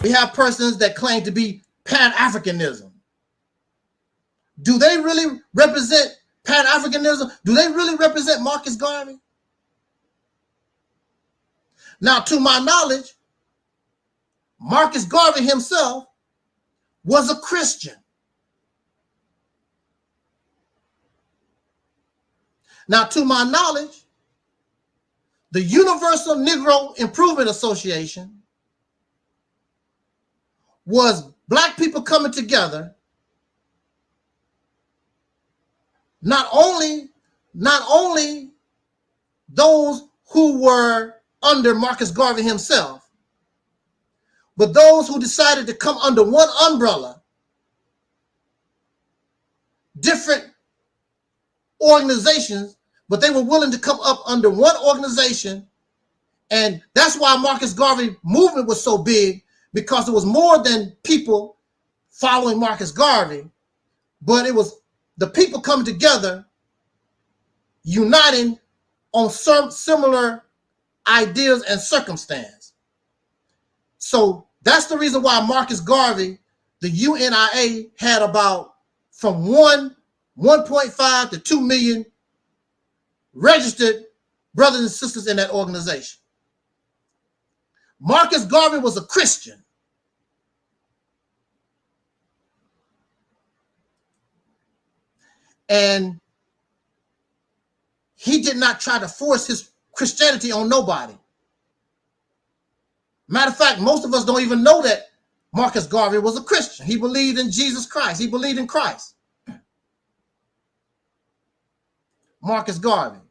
We have persons that claim to be Pan-Africanism. Do they really represent Pan-Africanism? Do they really represent Marcus Garvey? Now, to my knowledge, Marcus Garvey himself was a Christian. Now, to my knowledge, the Universal Negro Improvement Association was black people coming together, not only those who were under Marcus Garvey himself, but those who decided to come under one umbrella, different organizations, but they were willing to come up under one organization. And that's why Marcus Garvey movement was so big, because it was more than people following Marcus Garvey, but it was the people coming together, uniting on some similar ideas and circumstance. So that's the reason why Marcus Garvey, the UNIA, had about from 1.5 to 2 million registered brothers and sisters in that organization. Marcus Garvey was a Christian. And he did not try to force his Christianity on nobody. Matter of fact, most of us don't even know that Marcus Garvey was a Christian. He believed in Jesus Christ. He believed in Christ. Marcus Garvey.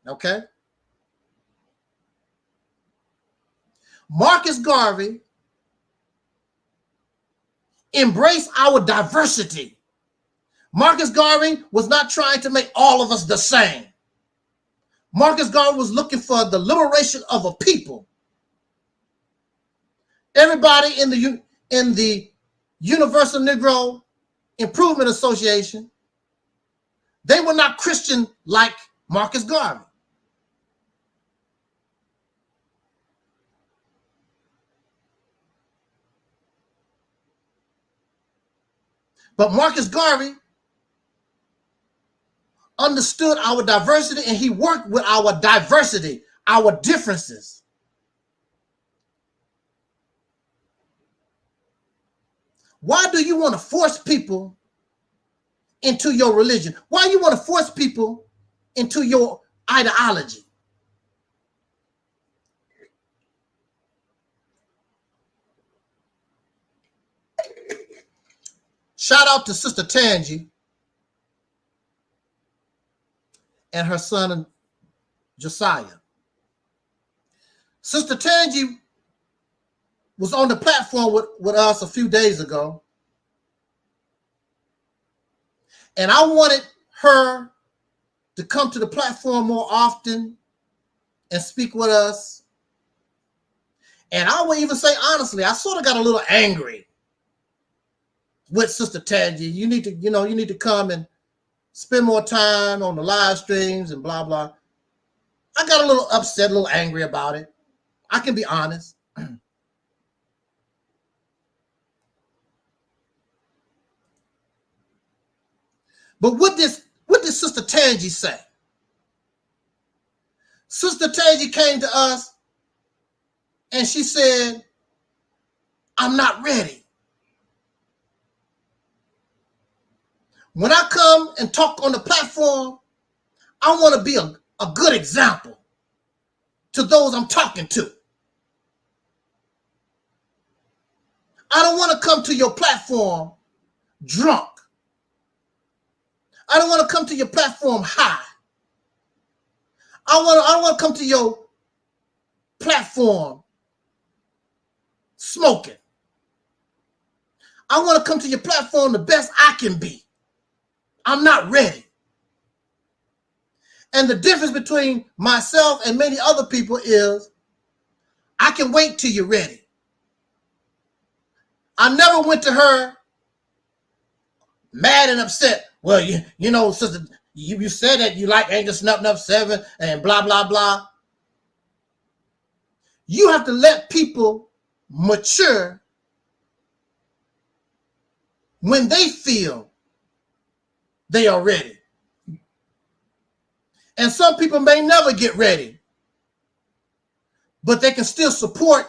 Okay? Marcus Garvey embraced our diversity. Marcus Garvey was not trying to make all of us the same. Marcus Garvey was looking for the liberation of a people. Everybody in the Universal Negro Improvement Association, they were not Christian like Marcus Garvey. But Marcus Garvey understood our diversity, and he worked with our diversity, our differences. Why do you want to force people into your religion? Why do you want to force people into your ideology? Shout out to Sister Tangi and her son Josiah. Sister Tangi was on the platform with us a few days ago, and I wanted her to come to the platform more often and speak with us. And I will even say honestly, I sort of got a little angry with Sister Tangi. You need to come and spend more time on the live streams and blah, blah. I got a little upset, a little angry about it. I can be honest. But what did Sister Tangi say? Sister Tangi came to us and she said, I'm not ready. When I come and talk on the platform, I want to be a good example to those I'm talking to. I don't want to come to your platform drunk. I don't want to come to your platform high. I don't want to come to your platform smoking. I want to come to your platform the best I can be. I'm not ready. And the difference between myself and many other people is I can wait till you're ready. I never went to her mad and upset. Well, you know, sister, you said that you like Angel Snuffing Up 7 and blah, blah, blah. You have to let people mature when they feel they are ready. And some people may never get ready, but they can still support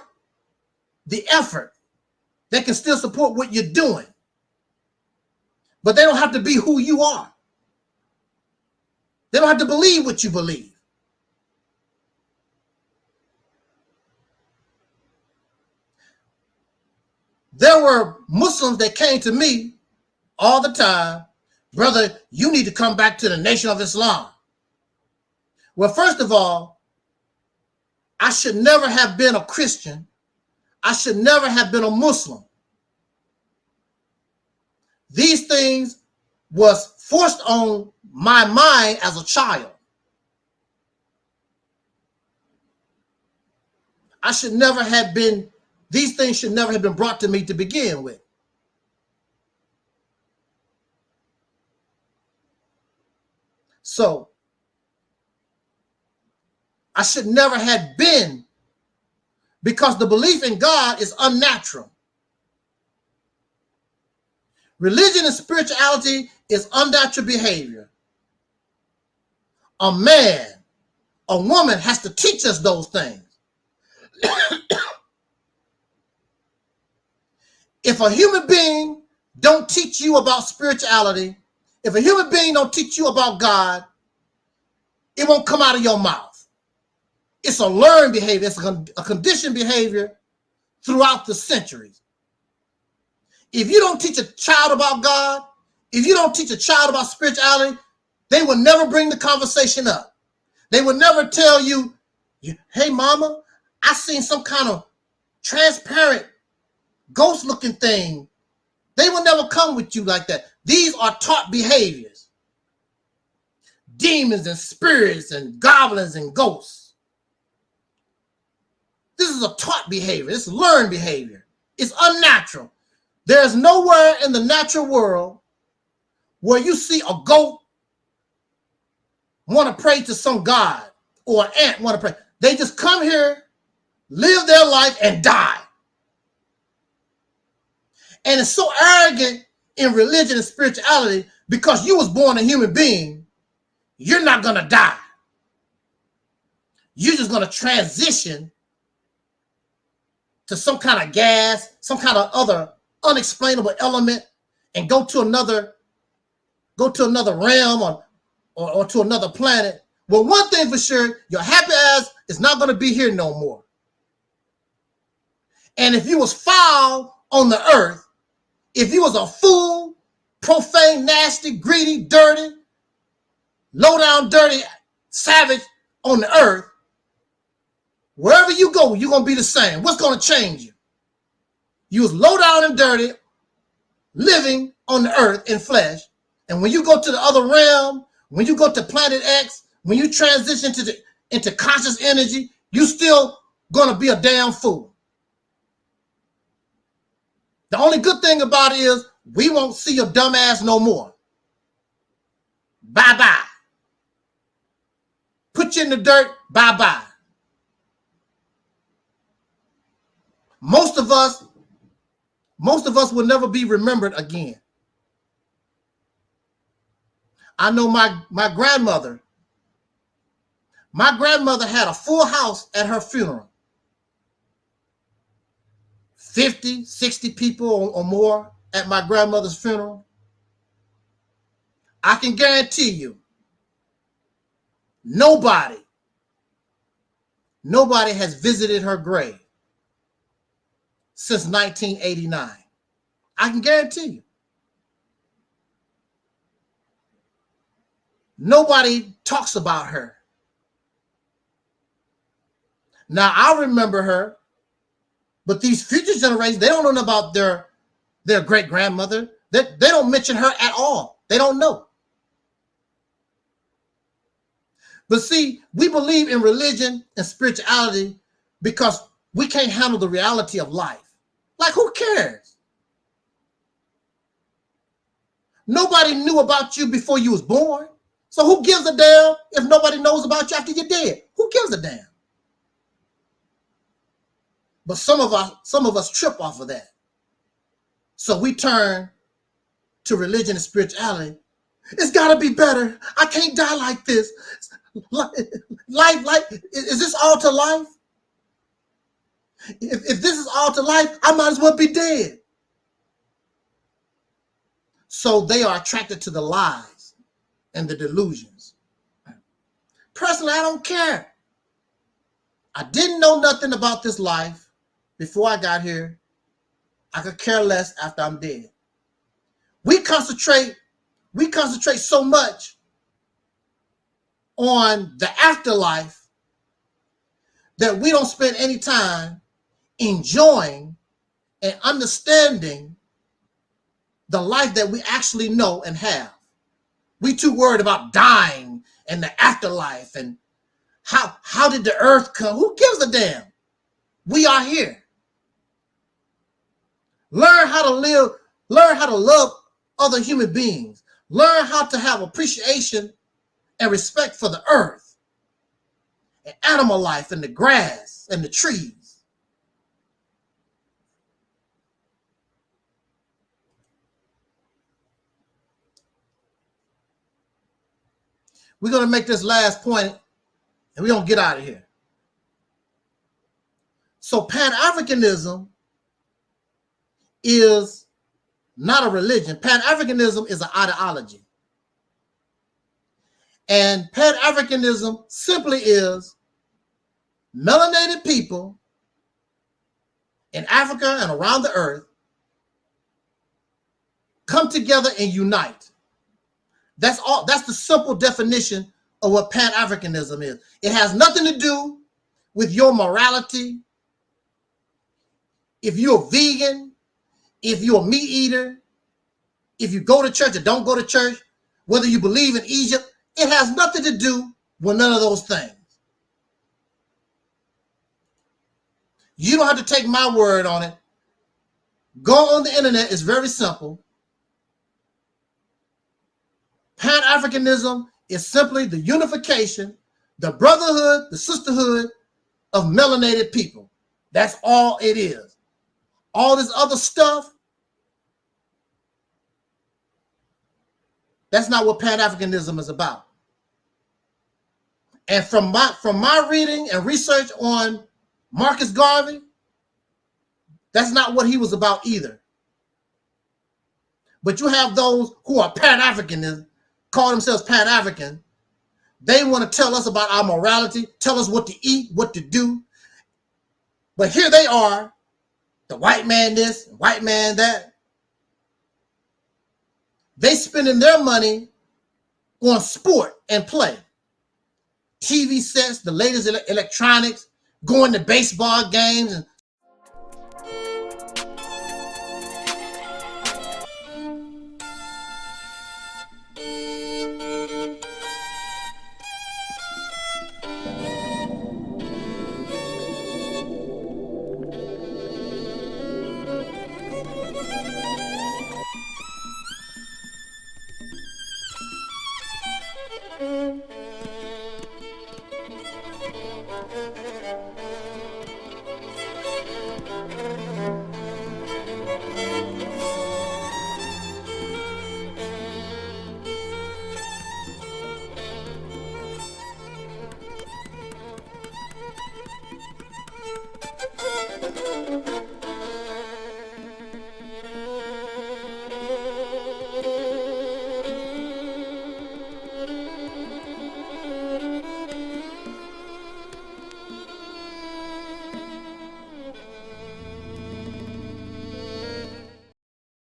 the effort. They can still support what you're doing. But they don't have to be who you are. They don't have to believe what you believe. There were Muslims that came to me all the time, brother, you need to come back to the Nation of Islam. Well, first of all, I should never have been a Christian. I should never have been a Muslim. These things was forced on my mind as a child. I should never have been, these things should never have been brought to me to begin with. So, I should never have been, because the belief in God is unnatural. Religion and spirituality is unnatural behavior. A man, a woman has to teach us those things. If a human being don't teach you about spirituality, if a human being don't teach you about God, it won't come out of your mouth. It's a learned behavior. It's a conditioned behavior throughout the centuries. If you don't teach a child about God, if you don't teach a child about spirituality, they will never bring the conversation up. They will never tell you, hey, mama, I seen some kind of transparent ghost-looking thing. They will never come with you like that. These are taught behaviors. Demons and spirits and goblins and ghosts. This is a taught behavior. It's learned behavior. It's unnatural. There's nowhere in the natural world where you see a goat want to pray to some god or an ant want to pray. They just come here, live their life, and die. And it's so arrogant in religion and spirituality because you was born a human being, you're not going to die. You're just going to transition to some kind of gas, some kind of other unexplainable element, and go to another realm or to another planet. Well, one thing for sure, your happy ass is not going to be here no more. And if you was foul on the earth, if you was a fool, profane, nasty, greedy, dirty, low down, dirty, savage on the earth, wherever you go, you're going to be the same. What's going to change you? You was low down and dirty, living on the earth in flesh. And when you go to the other realm, when you go to planet X, when you transition into conscious energy, you still going to be a damn fool. The only good thing about it is we won't see your dumb ass no more. Bye-bye. Put you in the dirt, bye-bye. Most of us will never be remembered again. I know my grandmother. My grandmother had a full house at her funeral. 50, 60 people or more at my grandmother's funeral. I can guarantee you, nobody has visited her grave since 1989. I can guarantee you. Nobody talks about her. Now, I remember her, but these future generations, they don't know about their great-grandmother. They don't mention her at all. They don't know. But see, we believe in religion and spirituality because we can't handle the reality of life. Like, who cares? Nobody knew about you before you was born. So who gives a damn if nobody knows about you after you're dead? Who gives a damn? But some of us trip off of that. So we turn to religion and spirituality. It's got to be better. I can't die like this. Life, is this all to life? If this is all to life, I might as well be dead. So they are attracted to the lies and the delusions. Personally, I don't care. I didn't know nothing about this life before I got here. I could care less after I'm dead. We concentrate so much on the afterlife that we don't spend any time enjoying and understanding the life that we actually know and have. We too worried about dying and the afterlife and how did the earth come? Who gives a damn? We are here. Learn how to live, learn how to love other human beings. Learn how to have appreciation and respect for the earth and animal life and the grass and the trees. We're going to make this last point and we're going to get out of here. So Pan-Africanism is not a religion. Pan-Africanism is an ideology. And Pan-Africanism simply is melanated people in Africa and around the earth come together and unite. That's all. That's the simple definition of what Pan-Africanism is. It has nothing to do with your morality. If you're a vegan, if you're a meat eater, if you go to church or don't go to church, whether you believe in Egypt, it has nothing to do with none of those things. You don't have to take my word on it. Go on the internet. It's very simple. Pan-Africanism is simply the unification, the brotherhood, the sisterhood of melanated people. That's all it is. All this other stuff, that's not what Pan-Africanism is about. And from my reading and research on Marcus Garvey, that's not what he was about either. But you have those who are Pan-Africanists, call themselves Pan-African. They want to tell us about our morality, tell us what to eat, what to do. But here they are, the white man this, white man that. They spending their money on sport and play. TV sets, the latest electronics, going to baseball games. And